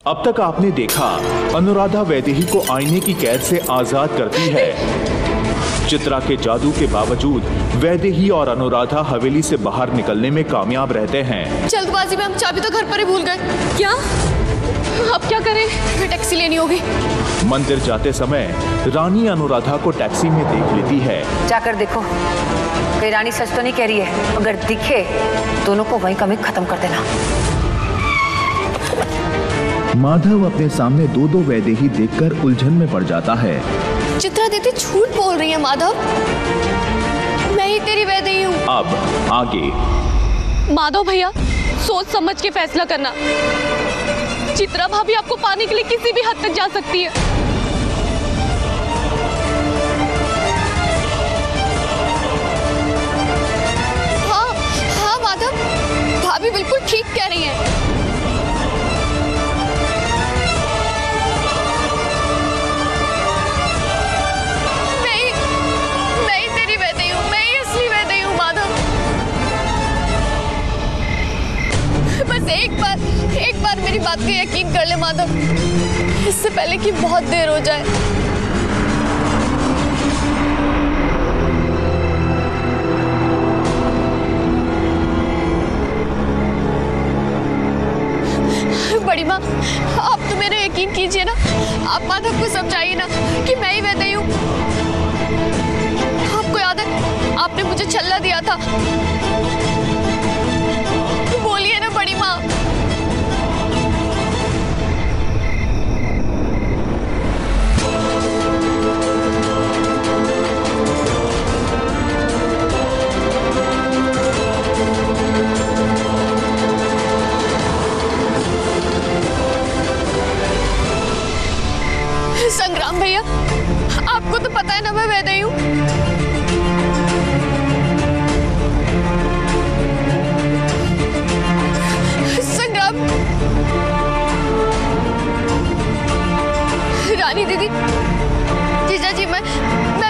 अब तक आपने देखा, अनुराधा वैदेही को आईने की कैद से आजाद करती है। चित्रा के जादू के बावजूद वैदेही और अनुराधा हवेली से बाहर निकलने में कामयाब रहते हैं। जल्दबाजी में हम चाबी तो घर पर ही भूल गए। क्या? अब क्या करें? हमें टैक्सी लेनी होगी। मंदिर जाते समय रानी अनुराधा को टैक्सी में देख लेती है। जाकर देखो, कहीं रानी सच तो नहीं कह रही है। अगर दिखे दोनों को वहीं कमी खत्म कर देना। माधव अपने सामने दो वैदेही देखकर उलझन में पड़ जाता है। चित्रा दीदी झूठ बोल रही है माधव, मैं ही तेरी वैदेही हूँ। अब आगे। माधव भैया, सोच समझ के फैसला करना। चित्रा भाभी आपको पाने के लिए किसी भी हद तक जा सकती है। हाँ माधव, भाभी बिल्कुल ठीक कह रही है। एक बार मेरी बात का यकीन कर ले माधव, इससे पहले कि बहुत देर हो जाए। बड़ी माँ, आप तो मेरा यकीन कीजिए ना। आप माधव को समझाइए ना कि मैं ही वैदेही हूँ। आपको याद है, आपने मुझे छल्ला दिया था। बोलिए ना बड़ी माँ। संग्राम भैया, आपको तो पता है ना मैं वैदेही हूँ। संग्राम, रानी दीदी, जीजा जी, मैं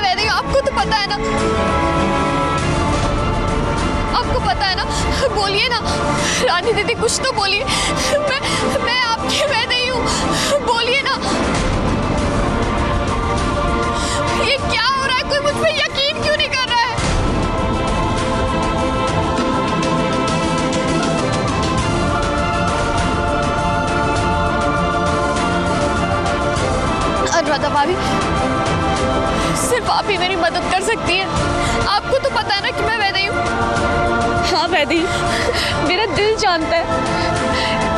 वैदेही हूँ। आपको तो पता है ना, आपको पता है ना। बोलिए ना रानी दीदी, कुछ तो बोलिए। मैं आपकी वैदेही हूँ, बोलिए ना। ये क्या हो रहा है? कोई मुझ पे यकीन क्यों नहीं कर रहा है? अनुराधा भाभी, सिर्फ आप ही मेरी मदद कर सकती हैं। आपको तो पता है ना कि मैं वैदेही हूँ। हाँ वैदेही, मेरा दिल जानता है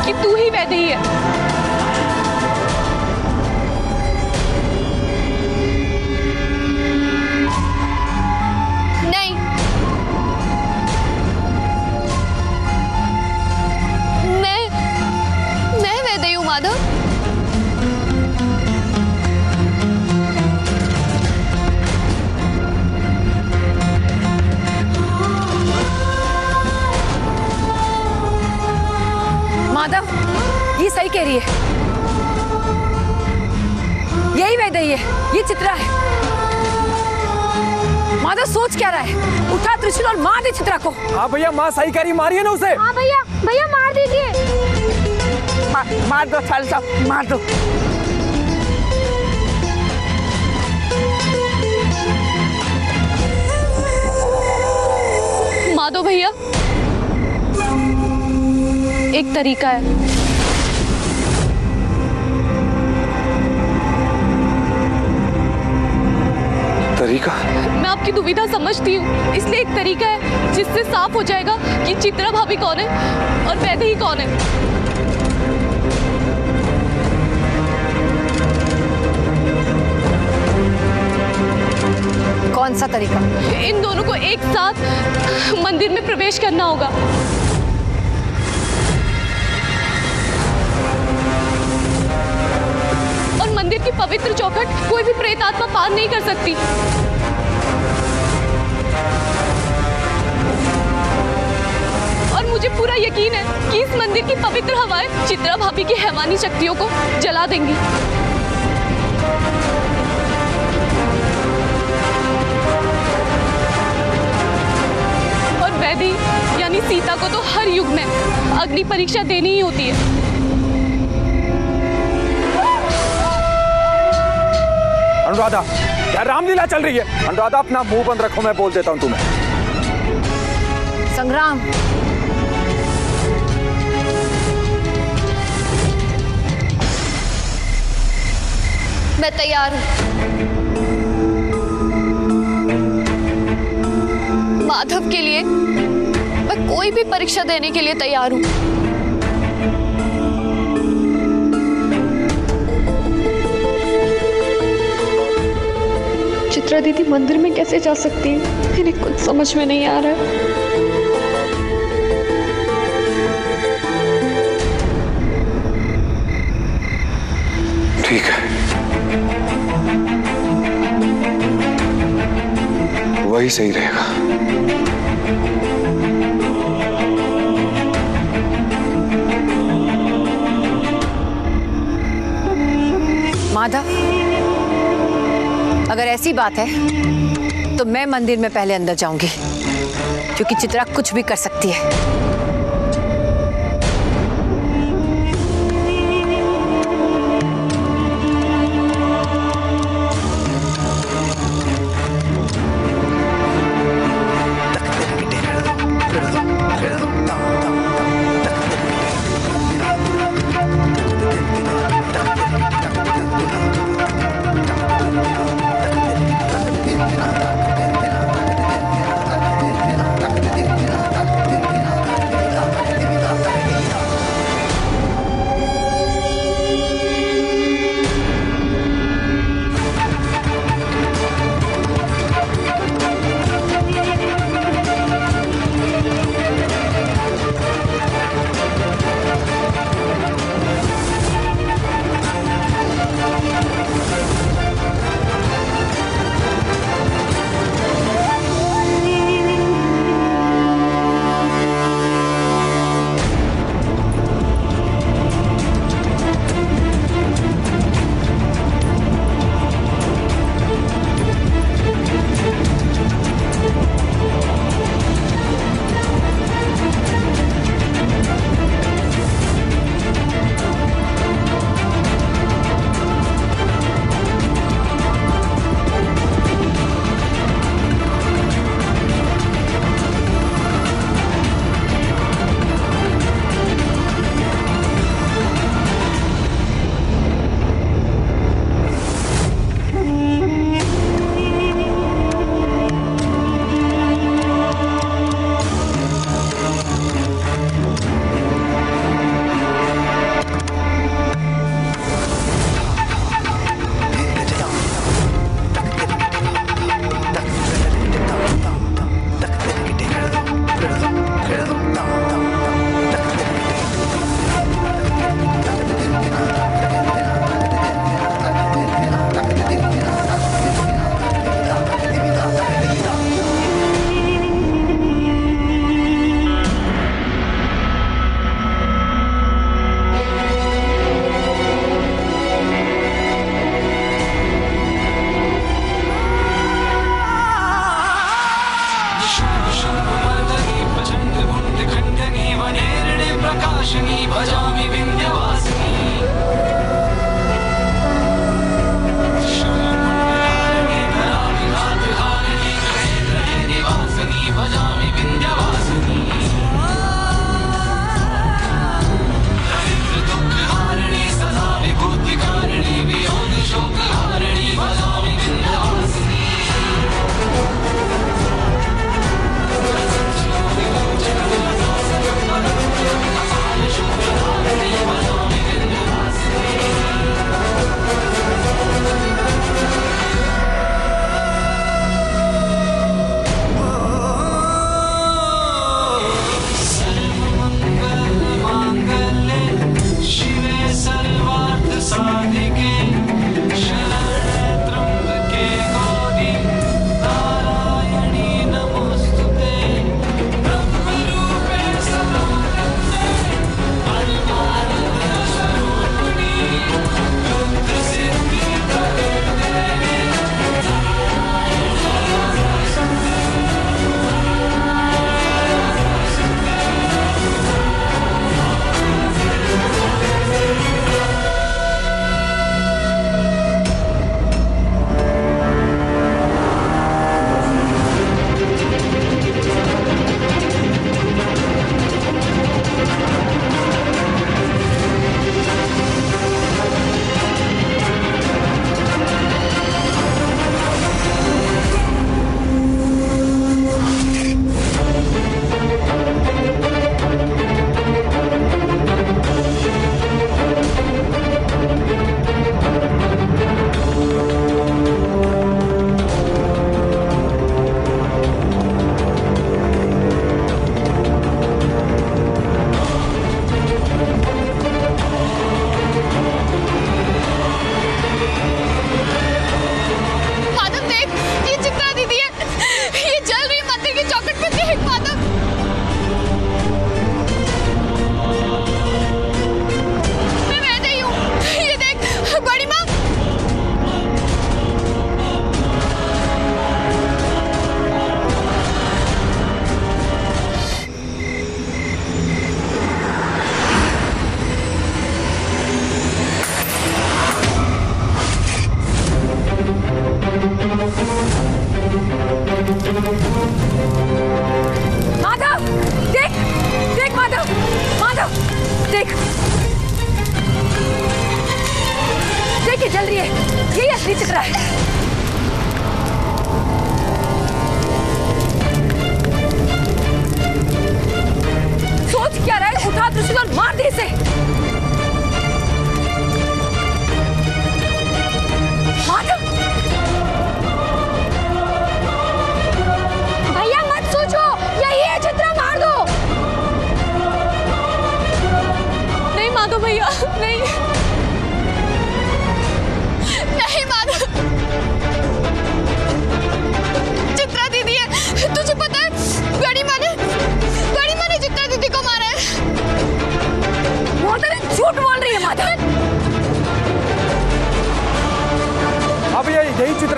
कि तू ही वैदेही है। माधव, माधव, ये सही कह रही है। यही वैदेही है, ये चित्रा है। माधव सोच क्या रहा है? उठा त्रिशूल और मार दे चित्रा को। हाँ भैया, माँ सही कह रही, मारिए ना उसे। हाँ भैया, भैया मार दीजिए। मार दो साल साहब, मार दो। माधव भैया, एक तरीका है। तरीका? मैं आपकी दुविधा समझती हूँ, इसलिए एक तरीका है जिससे साफ हो जाएगा कि चित्रा भाभी कौन है और वैदेही कौन है। कौन सा तरीका? इन दोनों को एक साथ मंदिर में प्रवेश करना होगा। और मंदिर की पवित्र चौखट कोई भी प्रेतात्मा पार नहीं कर सकती। और मुझे पूरा यकीन है कि इस मंदिर की पवित्र हवाएं चित्रा भाभी की हैवानी शक्तियों को जला देंगी। वैदेही यानी सीता को तो हर युग में अग्नि परीक्षा देनी ही होती है। अनुराधा, क्या रामलीला चल रही है? अनुराधा, अपना मुंह बंद रखो, मैं बोल देता हूं तुम्हें। संग्राम, मैं तैयार हूं। माधव के लिए मैं कोई भी परीक्षा देने के लिए तैयार हूं। चित्रा दीदी मंदिर में कैसे जा सकती है, मेरे कुछ समझ में नहीं आ रहा है। ठीक है, वही सही रहेगा। माधव, अगर ऐसी बात है तो मैं मंदिर में पहले अंदर जाऊंगी, क्योंकि चित्रा कुछ भी कर सकती है।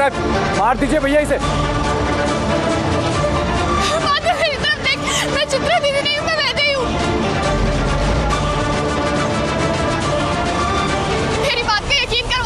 रहा है, मार दीजिए भैया इसे। मेरी तरफ देख, मैं चित्रा दीदी नहीं हूँ, मैं वैदेही हूँ। मेरी बात का यकीन करो।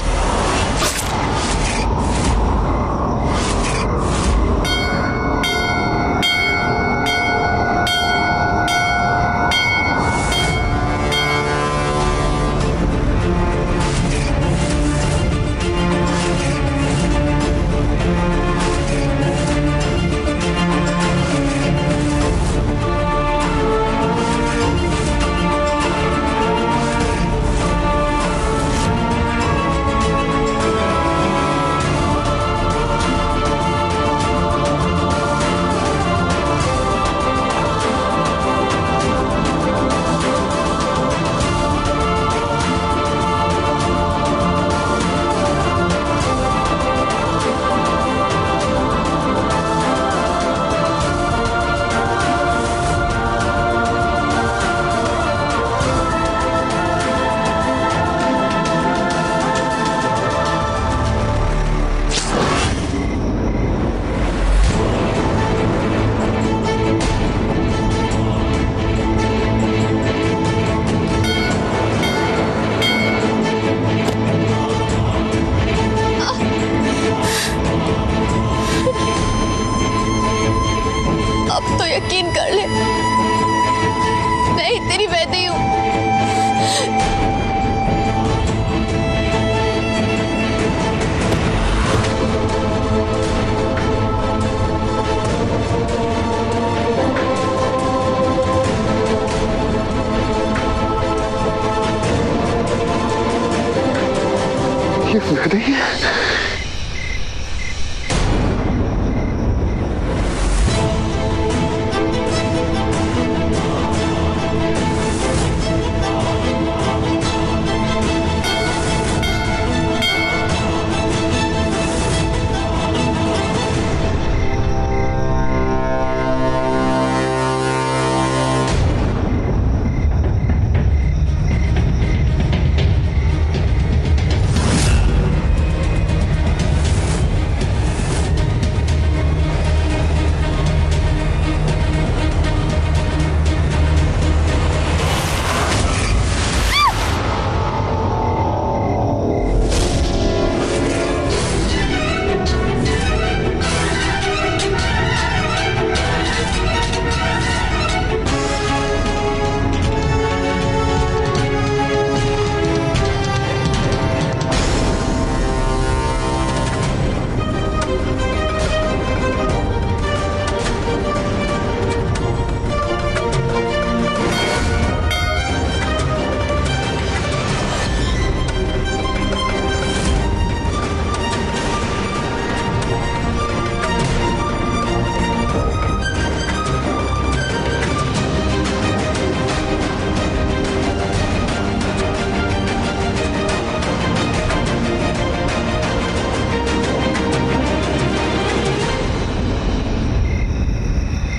यकीन कर ले, मैं ही तेरी वैदेही हूँ। ये वैदेही है?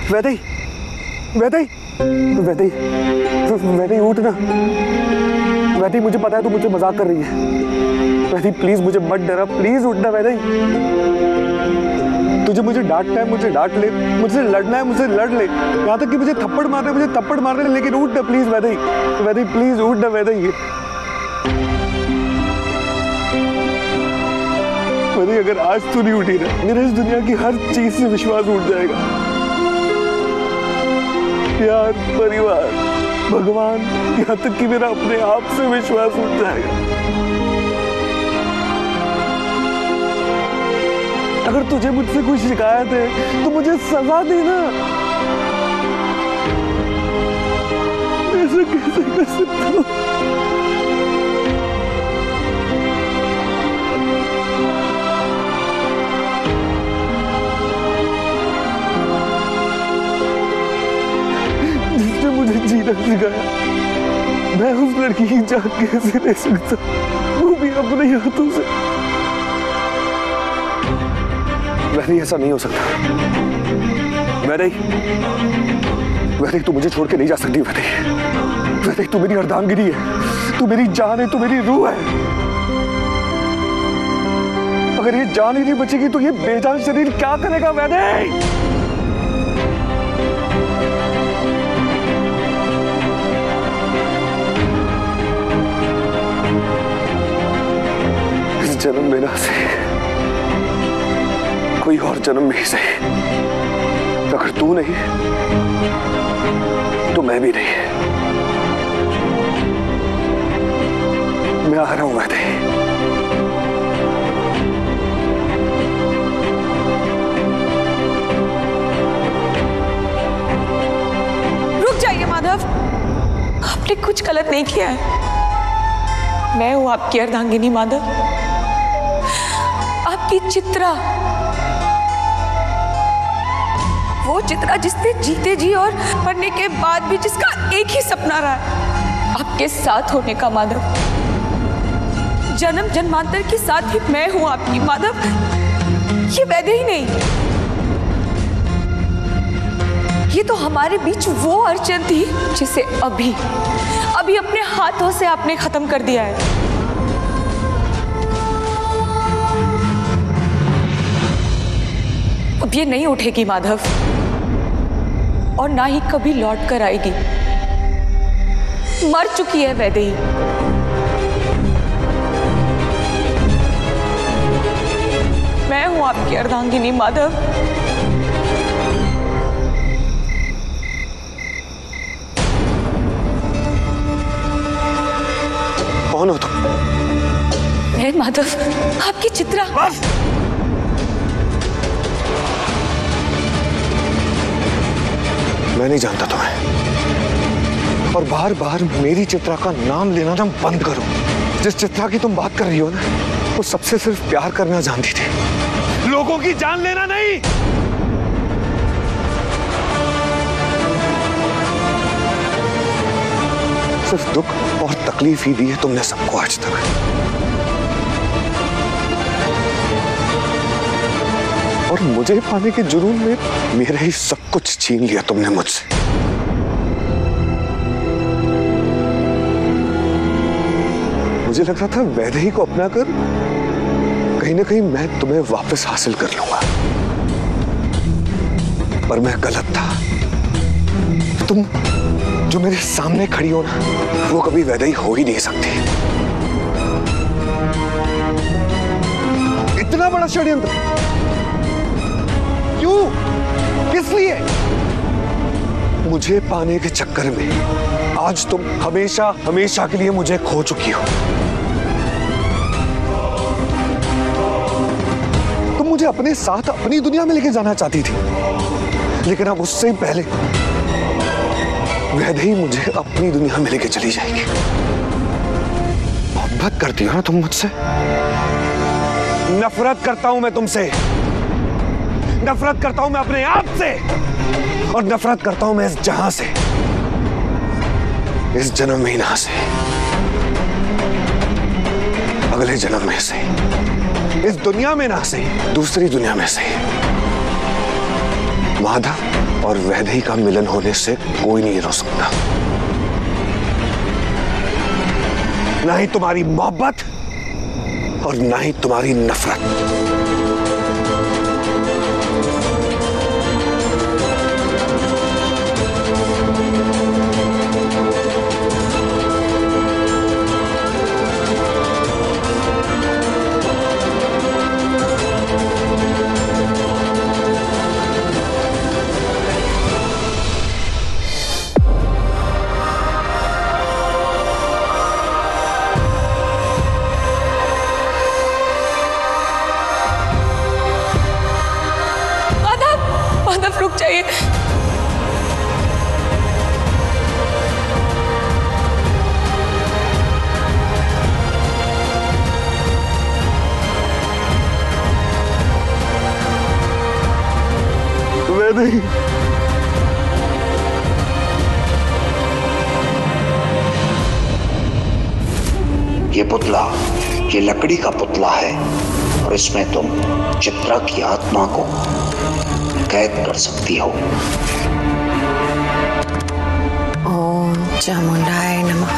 वैदेही, वैदेही, वैदेही, वैदेही उठ ना। वैदेही मुझे पता है तू मुझे मजाक कर रही है। वैदेही प्लीज मुझे मत डरा, प्लीज उठना वैदेही। तुझे मुझे डांटना है, मुझे डांट ले, मुझसे लड़ना है, मुझसे लड़ ले, यहाँ तक कि मुझे थप्पड़ मारना है, मुझे थप्पड़ मार ले, लेकिन उठ ना प्लीज वैदेही। वैदेही प्लीज उठ ना वैदेही। वैदेही अगर आज तू नहीं उठी ना, मेरा इस दुनिया की हर चीज से विश्वास उठ जाएगा। प्यार, परिवार, भगवान, यहाँ तक कि मेरा अपने आप से विश्वास उठ जाएगा। अगर तुझे मुझसे कोई शिकायत है तो मुझे सजा देना। ऐसा कैसे कर सकता हूँ? जिसने मुझे जीना सिखाया, मैं उस लड़की की जान कैसे ले सकता, वो भी अपने हाथों से। वैदेही ऐसा नहीं हो सकता। वैदेही तू मुझे छोड़ के नहीं जा सकती। वैदेही तू मेरी अर्धांगिनी है, तू मेरी जान है, तू मेरी रूह है। अगर ये जान ही नहीं बचेगी तो ये बेजान शरीर क्या करेगा वैदेही? इस जन्म में ना सही, कोई और जन्म में ही सही, अगर तू नहीं तो मैं भी नहीं। मैं आ रहा हूं वैदेही। रुक जाइए माधव, आपने कुछ गलत नहीं किया है। मैं हूं आपकी अर्धांगिनी माधव, आपकी चित्रा, वो चित्रा जिसने जीते जी और मरने के बाद भी जिसका एक ही सपना रहा है, आपके साथ होने का माधव। जन्म जन्मांतर के साथ ही मैं हूं आपकी माधव, ये वैदेही नहीं। ये तो हमारे बीच वो अर्चन थी जिसे अभी अपने हाथों से आपने खत्म कर दिया है। अब ये नहीं उठेगी माधव, और ना ही कभी लौट कर आएगी। मर चुकी है वैदेही। मैं हूं आपकी अर्धांगिनी माधव। कौन हो तुम? मैं माधव, आपकी चित्रा। बस! मैं नहीं जानता तुम्हें, और बार बार मेरी चित्रा का नाम लेना ना बंद करो। जिस चित्रा की तुम बात कर रही हो ना, वो सबसे सिर्फ प्यार करना जानती थी, लोगों की जान लेना नहीं। सिर्फ दुख और तकलीफ ही दी है तुमने सबको आज तक। और मुझे पाने के जुनून में मेरा ही सब कुछ छीन लिया तुमने मुझसे। मुझे लग रहा था वैदेही को अपना कर कहीं ना कहीं मैं तुम्हें वापस हासिल कर लूंगा, पर मैं गलत था। तुम जो मेरे सामने खड़ी हो ना, वो कभी वैदेही हो ही नहीं सकती। इतना बड़ा षड्यंत्र क्यों? किस लिए? मुझे पाने के चक्कर में आज तुम हमेशा हमेशा के लिए मुझे खो चुकी हो। तुम मुझे अपने साथ अपनी दुनिया में लेके जाना चाहती थी, लेकिन अब उससे पहले वैदेही मुझे अपनी दुनिया में लेके चली जाएगी। मोहब्बत करती हो ना तुम मुझसे? नफरत करता हूं मैं तुमसे, नफरत करता हूं मैं अपने आप से, और नफरत करता हूं मैं इस जहां से, इस जन्म में ही ना से, अगले जन्म में से, इस दुनिया में ना से, दूसरी दुनिया में से। माधव और वैदेही का मिलन होने से कोई नहीं रोक सकता, ना ही तुम्हारी मोहब्बत और ना ही तुम्हारी नफरत। रुक जाइए। वैदेही, ये पुतला, ये लकड़ी का पुतला है, और इसमें तुम चित्रा की आत्मा को कैद कर सकती हो। ओम चामुंडाय नमः।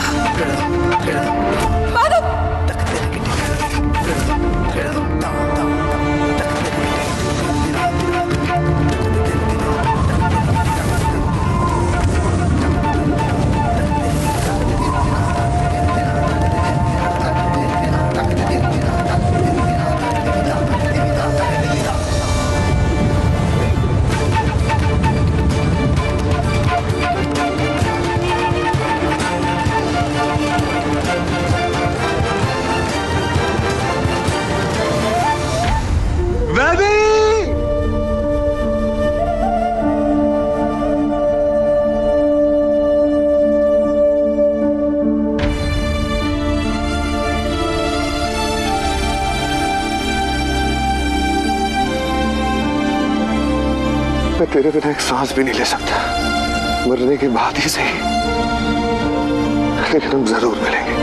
माधव! तेरे बिना एक सांस भी नहीं ले सकता, मरने के बाद ही सही, लेकिन हम जरूर मिलेंगे।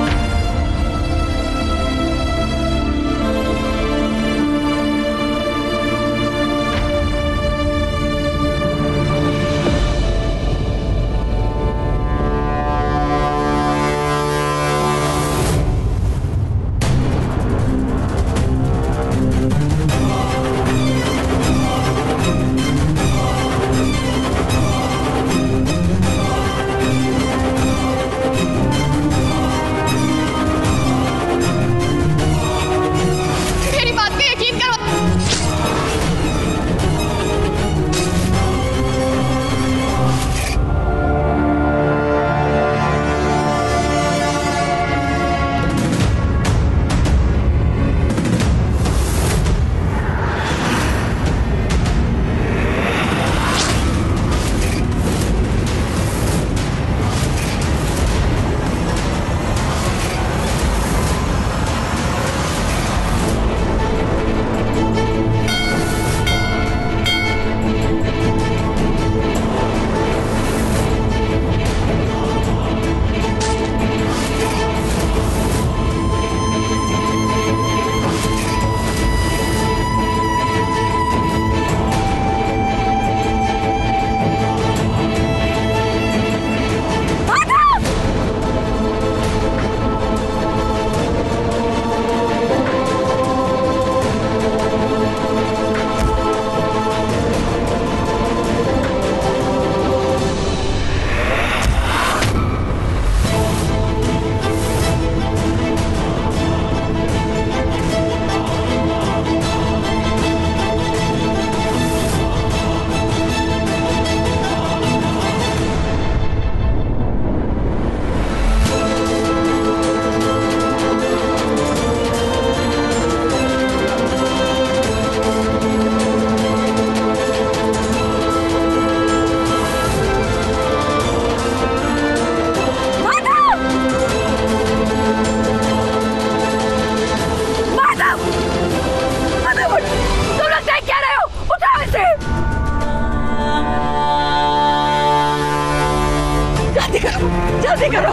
जल्दी करो।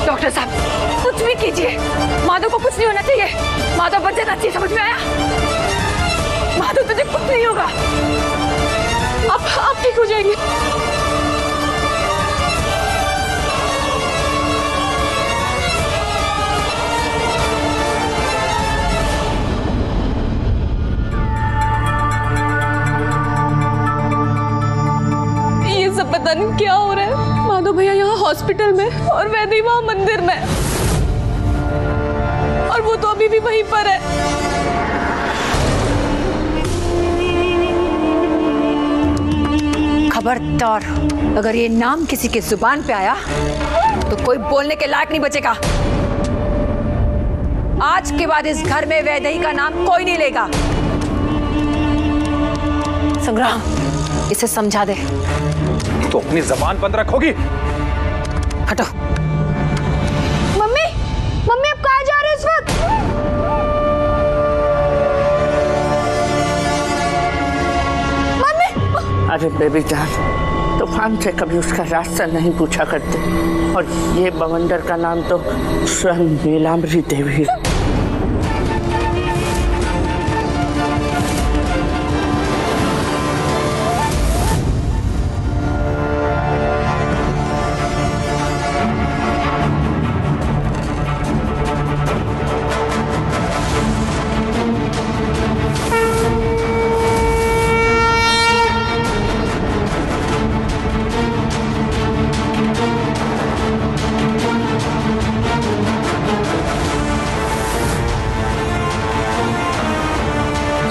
डॉक्टर साहब कुछ भी कीजिए, माधव को कुछ नहीं होना चाहिए। माधव बच जाना चाहिए, समझ में आया? माधव तुझे कुछ नहीं होगा, आप ठीक हो जाएंगे। ये सब पता नहीं क्या हो रहा है। माधव भैया यहाँ हॉस्पिटल में और वैदे वहाँ मंदिर में, और वो तो अभी भी वहीं पर है। खबरदार, अगर ये नाम किसी के जुबान पे आया तो कोई बोलने के लायक नहीं बचेगा। आज के बाद इस घर में वैदेही का नाम कोई नहीं लेगा। संग्राम, इसे समझा दे। तो अपनी जबान बंद रखोगी? हटो। मम्मी, मम्मी आप कहाँ जा रहे हो इस वक्त? मम्मी! अरे बेबी जान, तूफान से कभी उसका रास्ता नहीं पूछा करते, और ये बवंडर का नाम तो स्वयं नीलांबरी देवी है।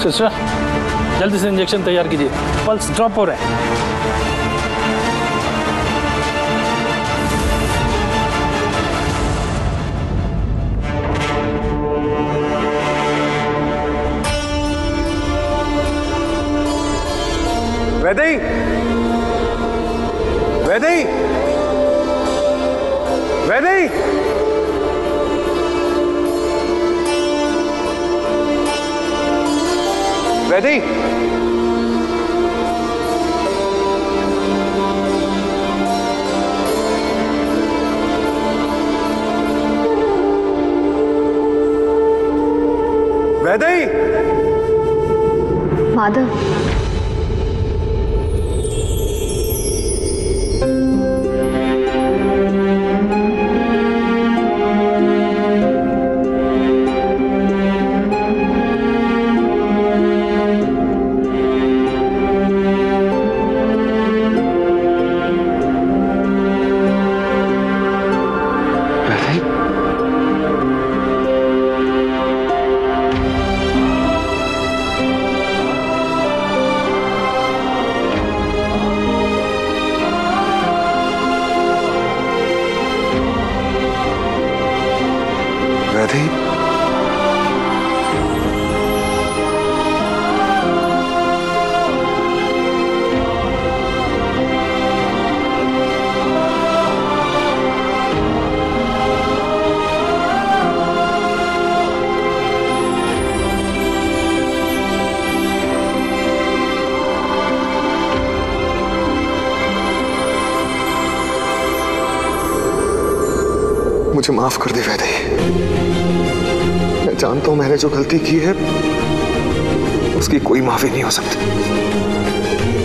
सिस्टर जल्दी से इंजेक्शन तैयार कीजिए, पल्स ड्रॉप हो रहा है। वैदेही, वैदेही, वैदेही, वैदेही, वैदेही, माधव, मुझे माफ कर दे वैदेही। मैं जानता हूं मैंने जो गलती की है उसकी कोई माफी नहीं हो सकती,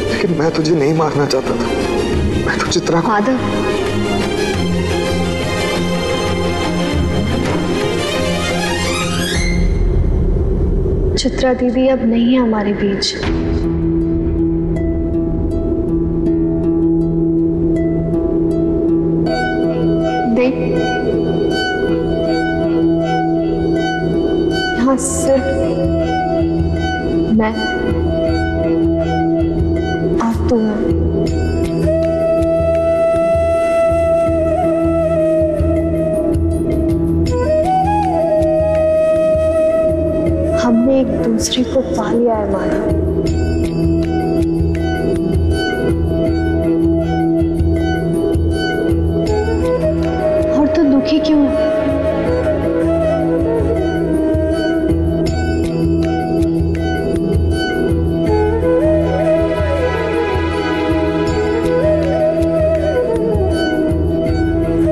लेकिन मैं तुझे नहीं मारना चाहता था। मैं तो चित्रा को माधव, चित्रा दीदी अब नहीं है हमारे बीच। देख, यहाँ सिर्फ मैं और तू है। हमने एक दूसरे को पा लिया है माधव। और तो दुखी क्यों है?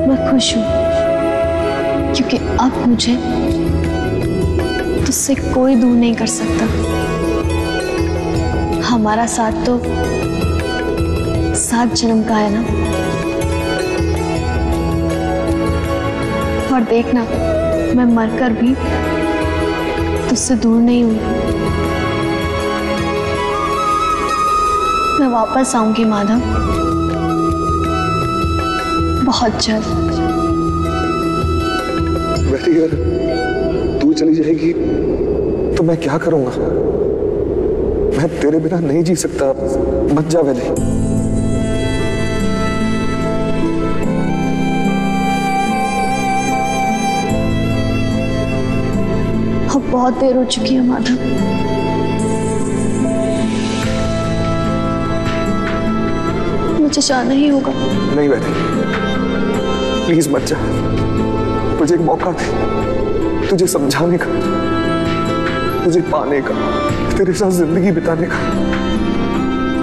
मैं खुश हूं क्योंकि अब मुझे तुझसे कोई दूर नहीं कर सकता। हमारा साथ तो 7 जन्म का है ना। और देखना, मैं मरकर भी तुझसे दूर नहीं हुई। मैं वापस आऊंगी माधव, बहुत जल्द। वैसे यार तू चली जाएगी तो मैं क्या करूंगा? मैं तेरे बिना नहीं जी सकता। मत जा वैदेही। अब बहुत देर हो चुकी है माधव। मुझे जाना ही होगा। नहीं वैदेही, प्लीज मत जा। मुझे एक मौका दे, तुझे समझाने का, तुझे पाने का, तेरे साथ जिंदगी बिताने का।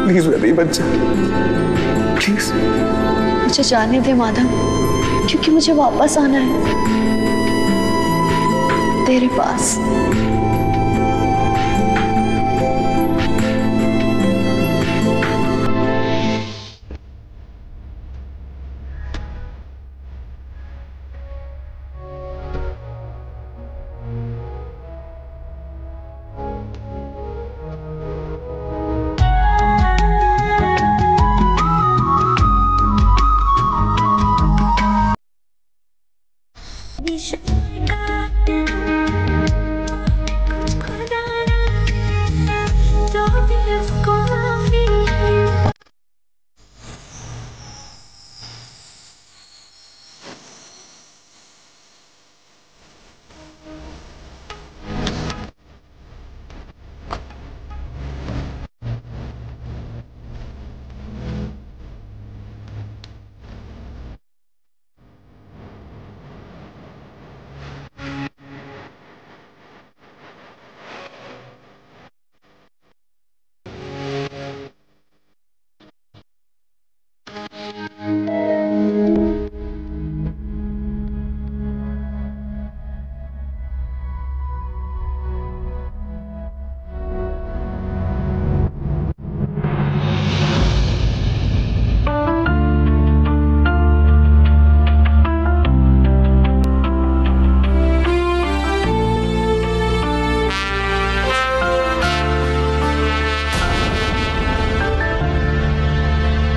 प्लीज वैदेही मत जा, प्लीज। मुझे जाने दे माधव, क्योंकि मुझे वापस आना है तेरे पास।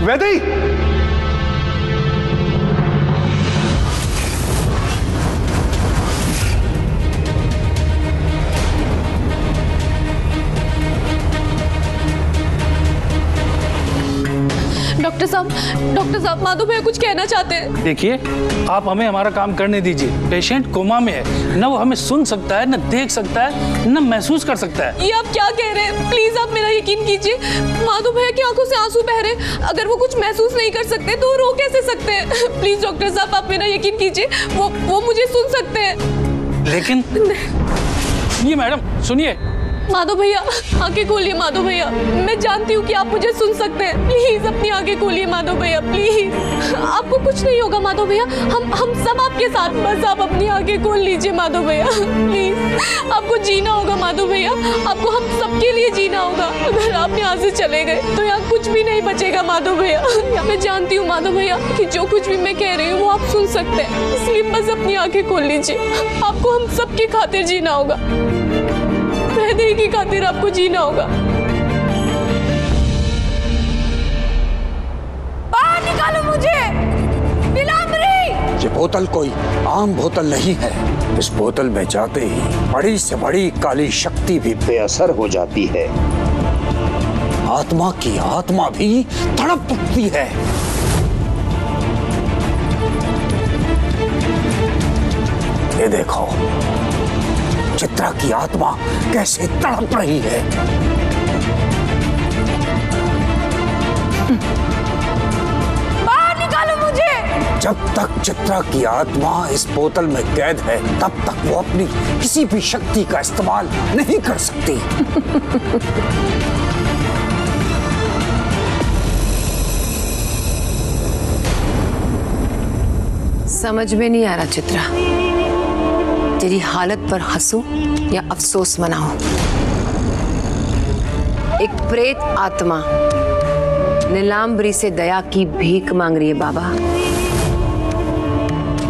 वैदेही! डॉक्टर साहब माधव भैया कुछ कहना चाहते हैं। देखिए, आप हमें हमारा काम करने दीजिए। पेशेंट कोमा में है, न वो हमें सुन सकता है, न देख सकता है, न महसूस कर सकता है। ये आप क्या कह रहे हैं? प्लीज आप मेरा यकीन कीजिए। माधव भैया की आंखों से आंसू बह रहे। अगर वो कुछ महसूस नहीं कर सकते तो रो कैसे सकते हैं? प्लीज डॉक्टर साहब आप मेरा यकीन कीजिए, वो मुझे सुन सकते हैं। लेकिन ये मैडम सुनिए। माधव भैया आंखें खोलिए। माधव भैया मैं जानती हूँ कि आप मुझे सुन सकते हैं। प्लीज अपनी आंखें खोलिए माधव भैया, प्लीज। आपको कुछ नहीं होगा माधव भैया, हम सब आपके साथ। बस आप अपनी आंखें खोल लीजिए माधव भैया, प्लीज। आपको जीना होगा माधव भैया, आपको हम सबके लिए जीना होगा। अगर आप यहाँ से चले गए तो यहाँ कुछ भी नहीं बचेगा माधव भैया। मैं जानती हूँ माधव भैया कि जो कुछ भी मैं कह रही हूँ वो आप सुन सकते हैं, इसलिए बस अपनी आंखें खोल लीजिए। आपको हम सबकी खातिर जीना होगा, वैदेही की खातिर आपको जीना होगा। बाहर निकालो मुझे, नीलांबरी! ये बोतल कोई आम बोतल नहीं है। इस बोतल में जाते ही बड़ी से बड़ी काली शक्ति भी बेअसर हो जाती है। आत्मा की आत्मा भी तड़प उठती है। ये देखो चित्रा की आत्मा कैसे तड़प रही है। बाहर निकालो मुझे। जब तक चित्रा की आत्मा इस बोतल में कैद है तब तक वो अपनी किसी भी शक्ति का इस्तेमाल नहीं कर सकती। समझ में नहीं आ रहा चित्रा, तेरी हालत पर हंसूं या अफसोस मनाऊं। एक प्रेत आत्मा नीलांबरी से दया की भीख मांग रही है बाबा।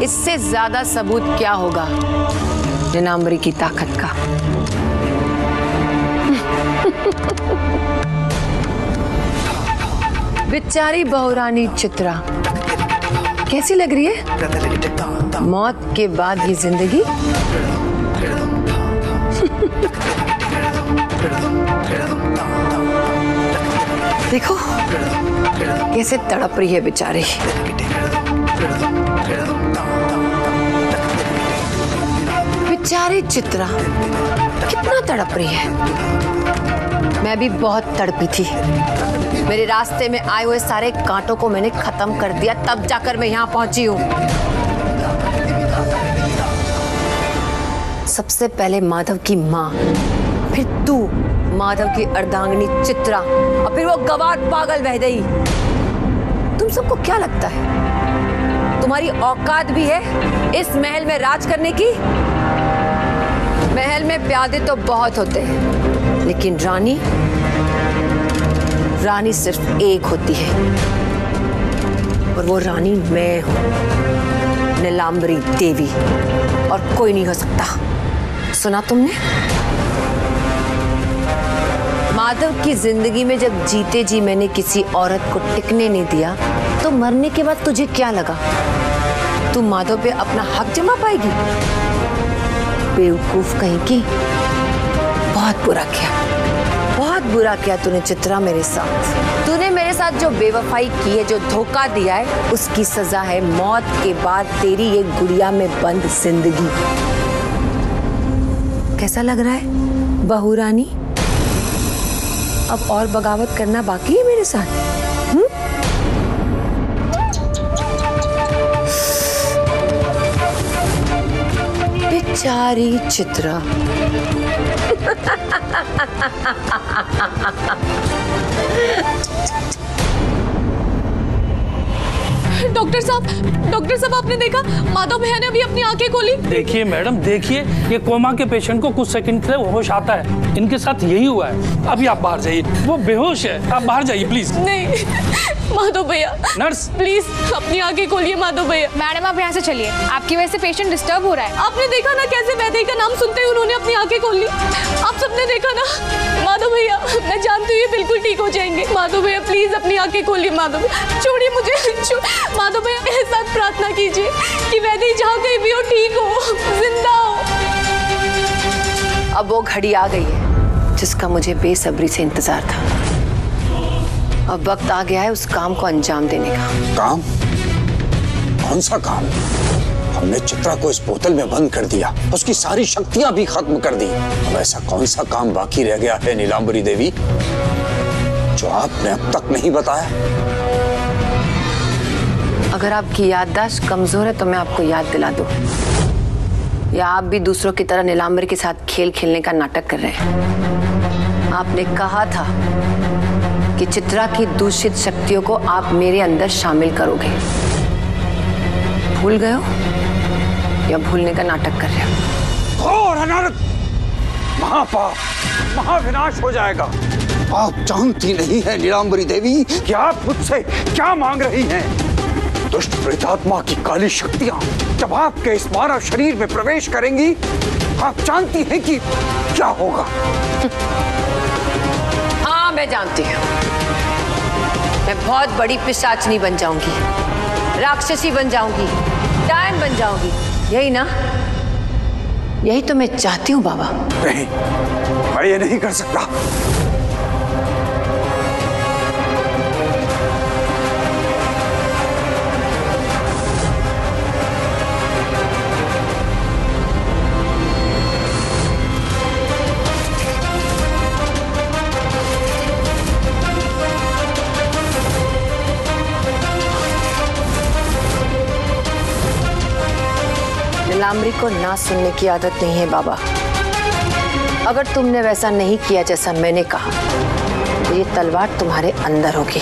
इससे ज्यादा सबूत क्या होगा नीलांबरी की ताकत का? बेचारी बहुरानी चित्रा कैसी लग रही है? मौत के बाद ये जिंदगी। देखो कैसे तड़प रही है बेचारी। बेचारी चित्रा कितना तड़प रही है। मैं भी बहुत तड़पी थी। मेरे रास्ते में आए हुए सारे कांटों को मैंने खत्म कर दिया, तब जाकर मैं यहाँ पहुंची हूँ। सबसे पहले माधव की माँ, फिर तू, माधव की अर्धांगिनी चित्रा, और फिर वो गवार पागल वैदेही। तुम सबको क्या लगता है तुम्हारी औकात भी है इस महल में राज करने की? महल में प्यादे तो बहुत होते हैं, लेकिन रानी सिर्फ एक होती है, और वो रानी मैं हूं, नीलांबरी देवी, और कोई नहीं हो सकता। सुना तुमने? माधव की जिंदगी में जब जीते जी मैंने किसी औरत को टिकने नहीं दिया, तो मरने के बाद तुझे क्या लगा? तू माधव पे अपना हक जमा पाएगी? बेवकूफ कहीं की। बहुत बुरा किया, बहुत बुरा किया तूने चित्रा मेरे साथ। तूने मेरे साथ जो बेवफाई की है, जो धोखा दिया है, उसकी सजा है मौत के बाद तेरी ये गुड़िया में बंद जिंदगी। कैसा लग रहा है बहुरानी? अब और बगावत करना बाकी है मेरे साथ? बेचारी चित्रा। डॉक्टर साहब आपने देखा माधव भैया ने अभी अपनी आंखें खोली। देखिए मैडम, देखिए, ये कोमा के पेशेंट को कुछ सेकंड के लिए होश आता है। इनके साथ यही हुआ है। अभी आप बाहर जाइए, वो बेहोश है, आप बाहर जाइए प्लीज। नहीं माधव भैया, नर्स प्लीज अपनी आंखें खोलिए माधव भैया। मैडम आप यहाँ से चलिए, आपकी वजह से पेशेंट डिस्टर्ब हो रहा है। आपने देखा ना कैसे वैदेही का नाम सुनते ही उन्होंने अपनी आंखें खोल ली। आप सबने देखा ना माधव भैया। मैं जानती हूँ ये बिल्कुल ठीक हो जाएंगे। माधव भैया प्लीज अपनी आंखें खोलिए। माधव भैया छोड़िए मुझे। माधव भैया मेरे साथ प्रार्थना कीजिए कि वैदेही जहाँ कहीं भी हो ठीक हो, जिंदा हो। अब वो घड़ी आ गई है जिसका मुझे बेसब्री से इंतजार था। अब वक्त आ गया है उस काम को अंजाम देने का। काम? कौन सा काम? हमने चित्रा को इस बोतल में बंद कर दिया, उसकी सारी शक्तियां भी खत्म कर दी। अब ऐसा कौन सा काम बाकी रह गया है नीलांबरी देवी जो आपने अब तक नहीं बताया? अगर आपकी याददाश्त कमजोर है तो मैं आपको याद दिला दूं, या आप भी दूसरों की तरह नीलांबरी के साथ खेल खेलने का नाटक कर रहे हैं। आपने कहा था कि चित्रा की दूषित शक्तियों को आप मेरे अंदर शामिल करोगे। भूल गए हो या भूलने का नाटक कर रहे हो? घोर अनर्थ, महापाप, महाविनाश हो जाएगा। आप जानती नहीं है नीलांबरी देवी कि आप मुझसे क्या मांग रही हैं। दुष्ट प्रेतात्मा की काली शक्तियां जब आपके इस मानव शरीर में प्रवेश करेंगी, आप जानती हैं कि क्या होगा? हाँ मैं जानती हूँ। मैं बहुत बड़ी पिशाचनी बन जाऊंगी, राक्षसी बन जाऊंगी, डायन बन जाऊंगी। यही ना? यही तो मैं चाहती हूँ बाबा। नहीं, मैं ये नहीं कर सकता। नीलांबरी को ना सुनने की आदत नहीं है बाबा। अगर तुमने वैसा नहीं किया जैसा मैंने कहा तो ये तलवार तुम्हारे अंदर होगी